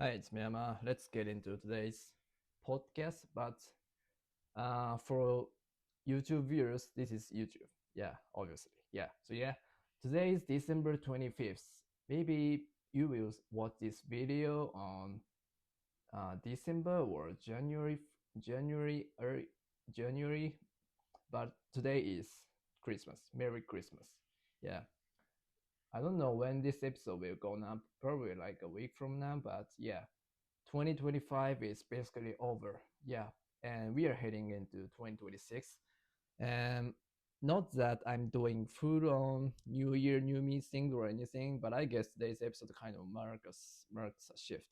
Hi, it's Miyama. Let's get into today's podcast. But for YouTube viewers, this is YouTube. Yeah, obviously. Yeah. Today is December 25th. Maybe you will watch this video on December or January, early January. But today is Christmas. Merry Christmas. Yeah. I don't know when this episode will go up. Probably like a week from now. But yeah, 2025 is basically over. Yeah, and we are heading into 2026. And not that I'm doing full on New Year, New Me thing or anything, but I guess today's episode kind of marks a shift.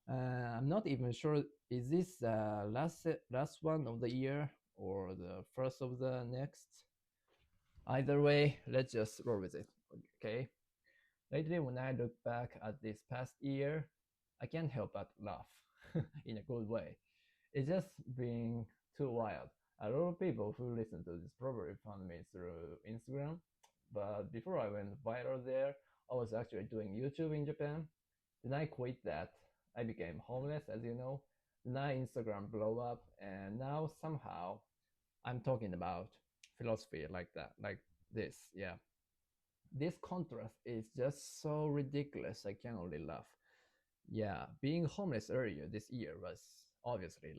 I'm not even sure is this the last one of the year or the first of the next. Either way, let's just roll with it. Okay. Lately, when I look back at this past year, I can't help but laugh in a good way. It's just been too wild. A lot of people who listen to this probably found me through Instagram, but before I went viral there, I was actually doing YouTube in Japan. Then I quit that. I became homeless, as you know. Then I Instagram blow up, and now somehow I'm talking about philosophy like that, like this. Yeah, this contrast is just so ridiculous. I can only laugh. Yeah, being homeless earlier this year was obviously,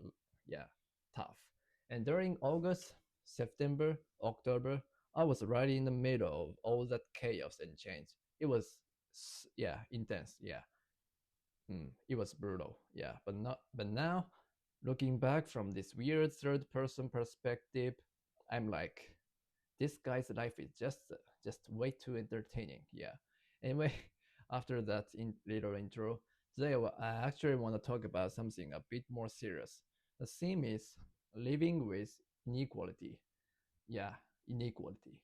yeah, tough. And during August, September, October, I was right in the middle of all that chaos and change. It was, yeah, intense. Yeah, it was brutal. Yeah, but now, looking back from this weird third-person perspective, I'm like, this guy's life is just way too entertaining. Yeah. Anyway, after that little intro, today I actually want to talk about something a bit more serious. The theme is living with inequality. Yeah, inequality.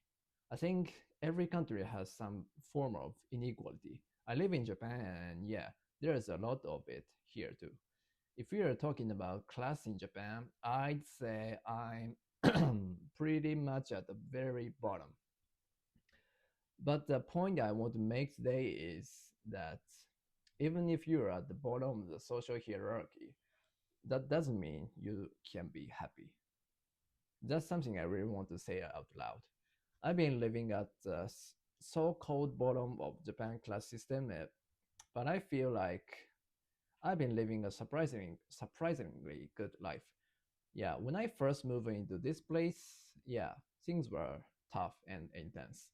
I think every country has some form of inequality. I live in Japan, and yeah, there's a lot of it here too. If we are talking about class in Japan, I'd say I'm pretty much at the very bottom. But the point I want to make today is that even if you're at the bottom of the social hierarchy, that doesn't mean you can be happy. That's something I really want to say out loud. I've been living at the so-called bottom of Japan class system, but I feel like I've been living a surprisingly good life. Yeah, when I first moved into this place, yeah, things were tough and intense.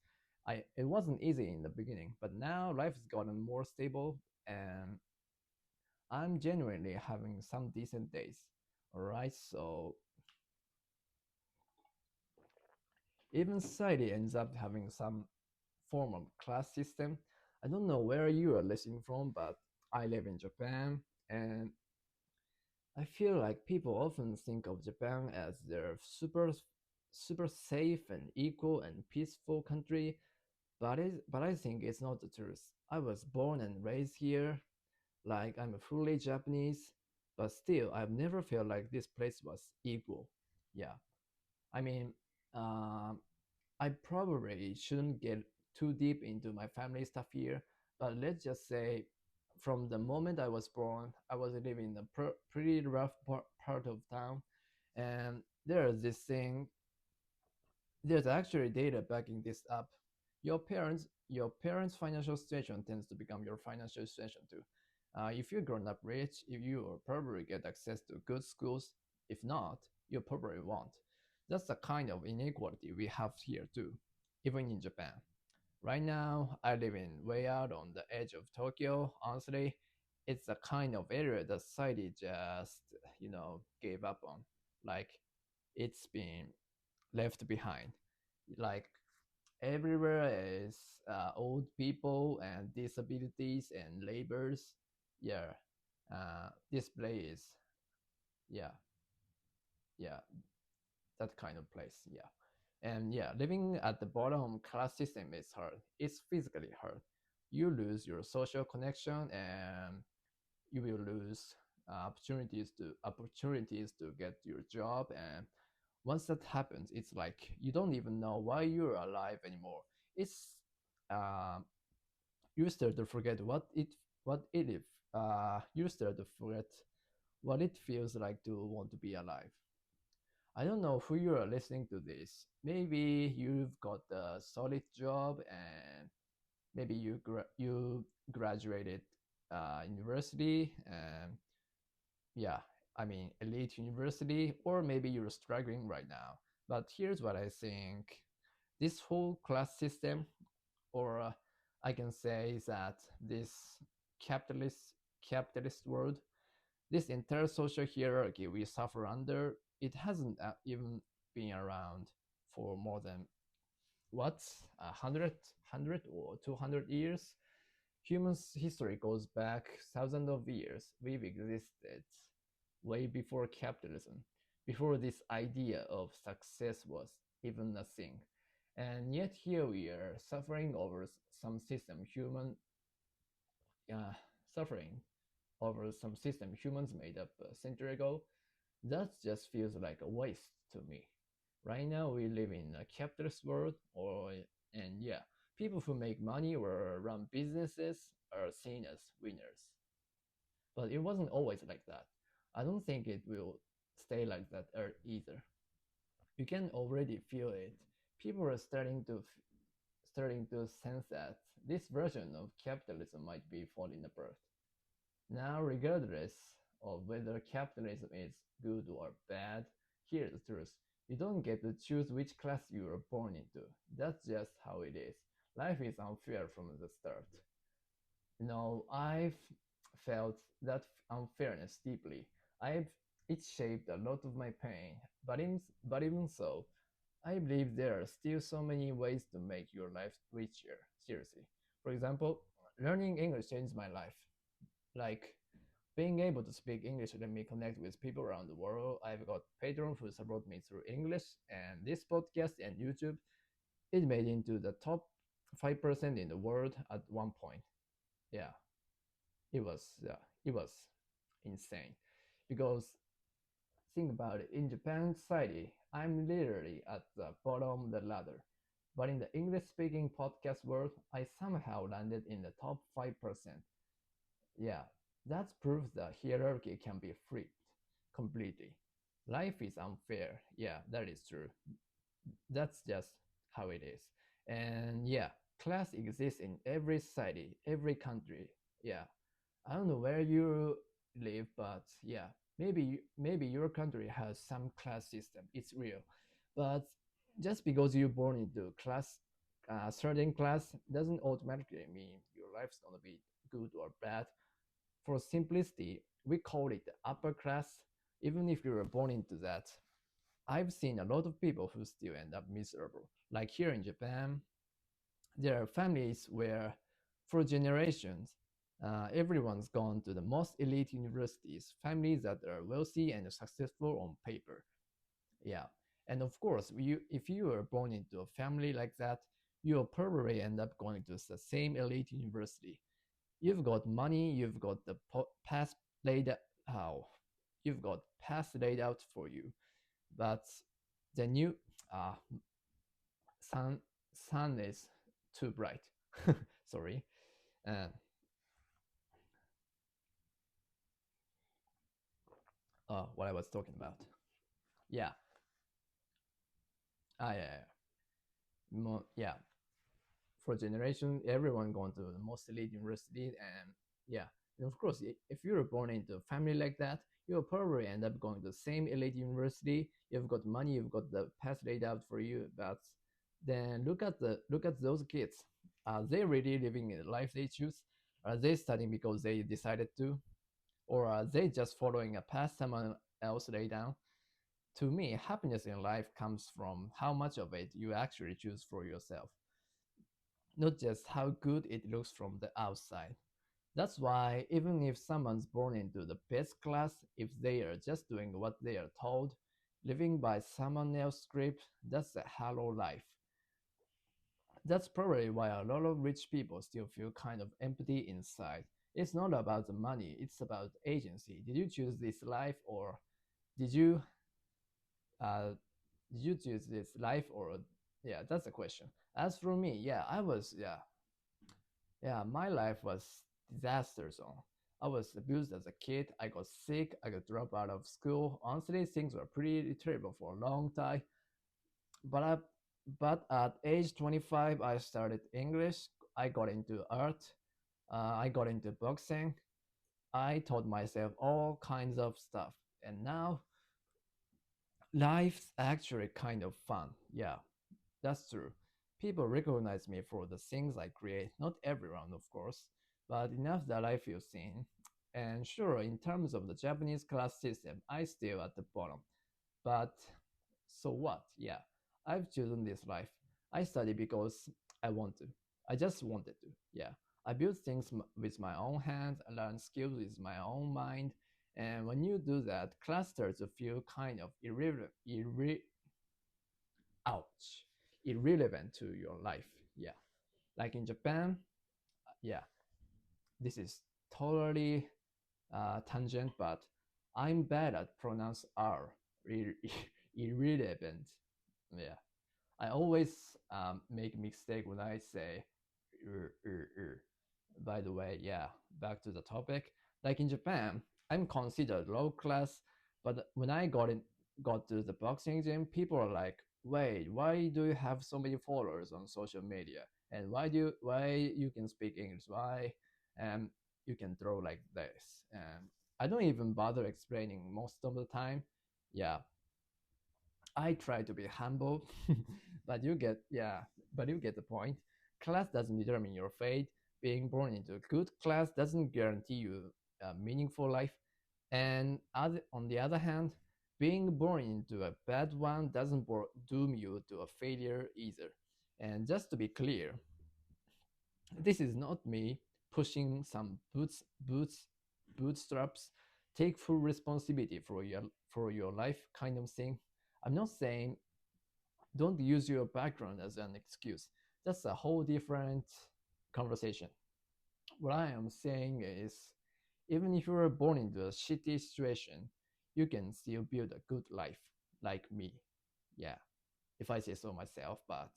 It wasn't easy in the beginning, but now life has gotten more stable and I'm genuinely having some decent days. All right, so even society ends up having some form of class system. I don't know where you are listening from, but I live in Japan and I feel like people often think of Japan as their super safe and equal and peaceful country, but I think it's not the truth. I was born and raised here, like I'm a fully Japanese, but still I've never felt like this place was equal. Yeah. I mean, um, I probably shouldn't get too deep into my family stuff here, but let's just say from the moment I was born, I was living in a pretty rough part of town. And there's this thing, there's actually data backing this up. Your parents' financial situation tends to become your financial situation too. If you're grown up rich, you will probably get access to good schools. If not, you probably won't. That's the kind of inequality we have here too, even in Japan. Right now, I live in way out on the edge of Tokyo. Honestly, it's the kind of area that society just, gave up on. Like, it's been left behind. Like, everywhere is old people and disabilities and labors. Yeah, this place, yeah, yeah, that kind of place. Yeah. And yeah, living at the bottom class system is hard. It's physically hard. You lose your social connection and you will lose opportunities to get your job. And once that happens, it's like you don't even know why you're alive anymore. It's um, you start to forget what it is. you start to forget what it feels like to want to be alive. I don't know who you are listening to this. Maybe you've got a solid job and maybe you graduated university and yeah, I mean elite university, or maybe you're struggling right now. But here's what I think: this whole class system, or I can say that this capitalist capitalist world, this entire social hierarchy we suffer under, it hasn't even been around for more than what, 100 or 200 years. Humans' history goes back thousands of years. We've existed way before capitalism, before this idea of success was even a thing. And yet here we are suffering over some system human uh, suffering over some system humans made up a century ago. That just feels like a waste to me. Right now we live in a capitalist world, or and yeah, people who make money or run businesses are seen as winners. But it wasn't always like that. I don't think it will stay like that either. You can already feel it. People are starting to sense that this version of capitalism might be falling apart. Now, regardless of whether capitalism is good or bad, here's the truth. You don't get to choose which class you are born into. That's just how it is. Life is unfair from the start. I've felt that unfairness deeply. I've it shaped a lot of my pain. But even so, I believe there are still so many ways to make your life richer. Seriously. For example, learning English changed my life. Like being able to speak English let me connect with people around the world. I've got patrons who support me through English, and this podcast and YouTube, it made into the top 5% in the world at one point. Yeah, it was insane. Because think about it, in Japan society, I'm literally at the bottom of the ladder. But in the English speaking podcast world, I somehow landed in the top 5%. Yeah, that's proof that hierarchy can be flipped completely. Life is unfair. Yeah, that is true. That's just how it is. And yeah, class exists in every society, every country. Yeah, I don't know where you live, but yeah, maybe your country has some class system. It's real, but just because you're born into class, certain class doesn't automatically mean your life's gonna be good or bad. For simplicity, we call it the upper class, even if you were born into that. I've seen a lot of people who still end up miserable. Like here in Japan, there are families where, for generations, everyone's gone to the most elite universities, families that are wealthy and successful on paper. Yeah. And of course, if you are born into a family like that, you'll probably end up going to the same elite university. You've got money, you've got the path laid out, you've got path laid out for you. But the new uh, sun sun is too bright. Sorry. And what I was talking about. Yeah. Yeah. Yeah. For generation, everyone going to the most elite university, and yeah, and of course, if you're born into a family like that, you'll probably end up going to the same elite university. You've got money, you've got the path laid out for you, but then look at those kids. Are they really living the life they choose? Are they studying because they decided to, or are they just following a path someone else laid down? To me, happiness in life comes from how much of it you actually choose for yourself, not just how good it looks from the outside. That's why, even if someone's born into the best class, if they are just doing what they are told, living by someone else's script, that's a hollow life. That's probably why a lot of rich people still feel kind of empty inside. It's not about the money, it's about agency. Did you choose this life, or did you uh, did you choose this life, or yeah, that's the question. As for me, yeah, my life was disaster zone. I was abused as a kid. I got sick. I got dropped out of school. Honestly, things were pretty terrible for a long time. But I, but at age 25, I started English. I got into art. I got into boxing. I taught myself all kinds of stuff. And now life's actually kind of fun. Yeah, that's true. People recognize me for the things I create. Not everyone, of course, but enough that I feel seen. And sure, in terms of the Japanese class system, I still at the bottom. But so what? Yeah, I've chosen this life. I study because I want to. I just wanted to. Yeah, I build things with my own hands. I learn skills with my own mind. And when you do that, class starts to feel kind of ouch, irrelevant to your life. Yeah, like in Japan. Yeah, this is totally tangent, but I'm bad at pronounce R. Irrelevant. Yeah, I always make mistake when I say er, er, er. By the way, yeah, back to the topic. Like in Japan, I'm considered low class, but when I got to the boxing gym, people are like, "Wait, why do you have so many followers on social media? And why you can speak English? Why you can throw like this?" And I don't even bother explaining most of the time. Yeah, I try to be humble, but you get the point. Class doesn't determine your fate. Being born into a good class doesn't guarantee you a meaningful life. And on the other hand, being born into a bad one doesn't doom you to a failure either. And just to be clear, this is not me pushing some bootstraps. Take full responsibility for your life kind of thing. I'm not saying don't use your background as an excuse. That's a whole different conversation. What I am saying is, even if you were born into a shitty situation, you can still build a good life, like me. Yeah, if I say so myself, but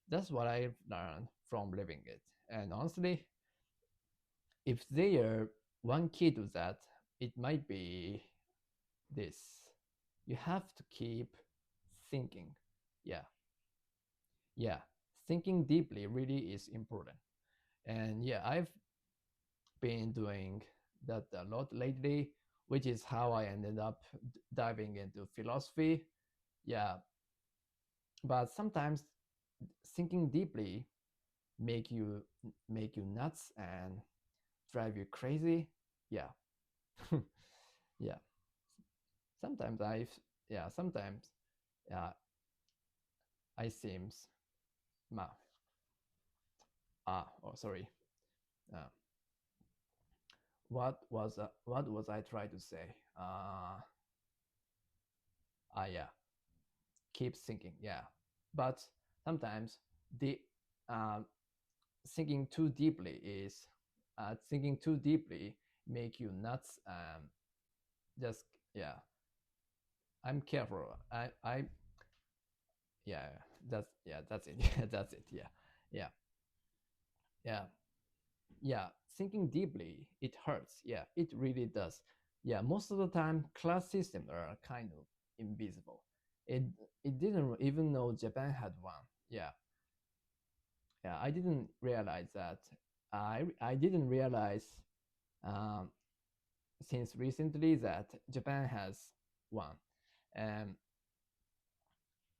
that's what I've learned from living it. And honestly, if there one key to that, it might be this. You have to keep thinking. Yeah, yeah, thinking deeply really is important. And yeah, I've been doing that a lot lately, which is how I ended up diving into philosophy. Yeah, but sometimes thinking deeply make you make you nuts and drive you crazy. Yeah. Yeah, sometimes sometimes yeah, I seems ma oh sorry, uh, what was I trying to say? Yeah, keep thinking. Yeah, but sometimes the uh, thinking too deeply make you nuts. Just yeah, I'm careful. I yeah, that's it. Yeah, that's it. Yeah, yeah, yeah, yeah. Thinking deeply, it hurts. Yeah, it really does. Yeah, most of the time, class systems are kind of invisible. It it didn't even know Japan had one. Yeah, yeah. I didn't realize that. I didn't realize um, since recently that Japan has one. And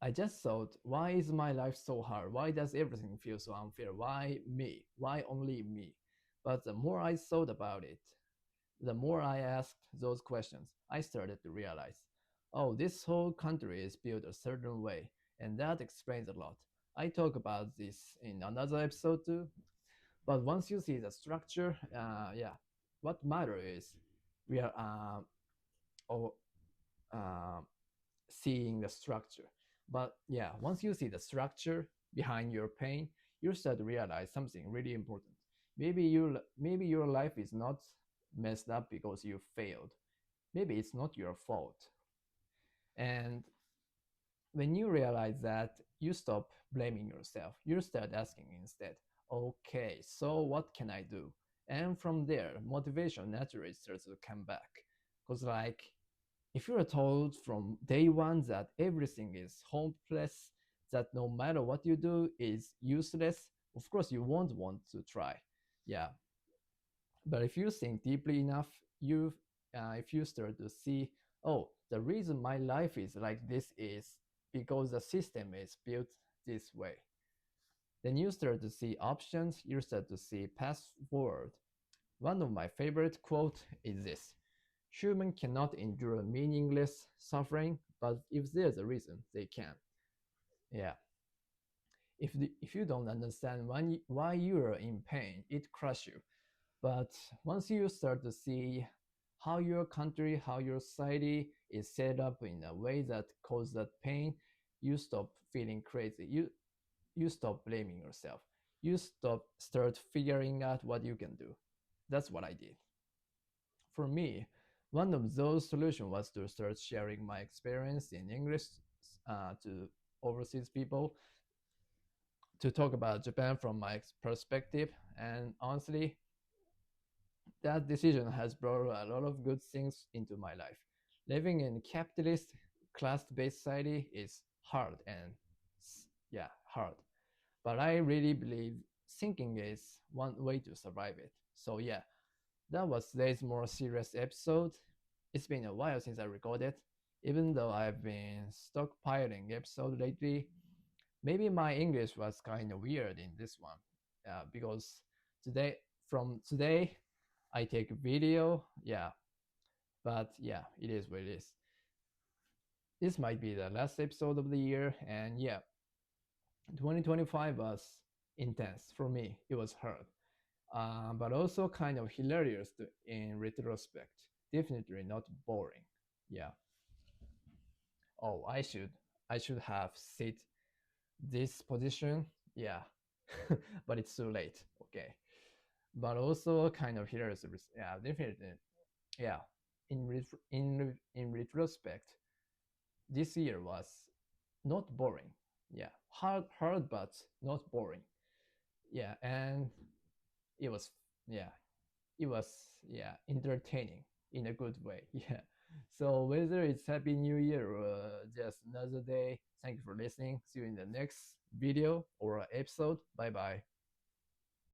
I just thought, why is my life so hard? Why does everything feel so unfair? Why me? Why only me? But the more I thought about it, the more I asked those questions, I started to realize, oh, this whole country is built a certain way, and that explains a lot. I talk about this in another episode too, but once you see the structure, yeah, what matters is we are or, uh, seeing the structure. But yeah, once you see the structure behind your pain, you start to realize something really important. Maybe your life is not messed up because you failed. Maybe it's not your fault. And when you realize that, you stop blaming yourself. You start asking instead, okay, so what can I do? And from there, motivation naturally starts to come back. Because, like, if you're told from day one that everything is hopeless, that no matter what you do is useless, of course you won't want to try. Yeah, but if you think deeply enough, you if you start to see, oh, the reason my life is like this is because the system is built this way. Then you start to see options, you start to see paths forward. One of my favorite quotes is this: human cannot endure meaningless suffering, but if there's a reason, they can. Yeah. If you don't understand why you are in pain, it crushes you. But once you start to see how your country, how your society is set up in a way that causes that pain, you stop feeling crazy. You stop blaming yourself. You start figuring out what you can do. That's what I did. For me, one of those solutions was to start sharing my experience in English to overseas people, to talk about Japan from my perspective. And honestly, that decision has brought a lot of good things into my life. Living in capitalist class-based society is hard and yeah, hard. But I really believe thinking is one way to survive it. So yeah, that was today's more serious episode. It's been a while since I recorded. Even though I've been stockpiling episodes lately, maybe my English was kind of weird in this one. Because today, from today, I take video. Yeah, but yeah, it is what it is. This might be the last episode of the year, and yeah, 2025 was intense for me. It was hard, but also kind of hilarious in retrospect. Definitely not boring. Yeah. Oh, I should have sit this position. Yeah, but it's too late. Okay, but also kind of hilarious. Yeah, definitely. Yeah, in retrospect, this year was not boring. Yeah, hard, but not boring. Yeah, and it was yeah, it was yeah entertaining in a good way. Yeah. So whether it's Happy New Year or just another day, thank you for listening. See you in the next video or episode. Bye bye.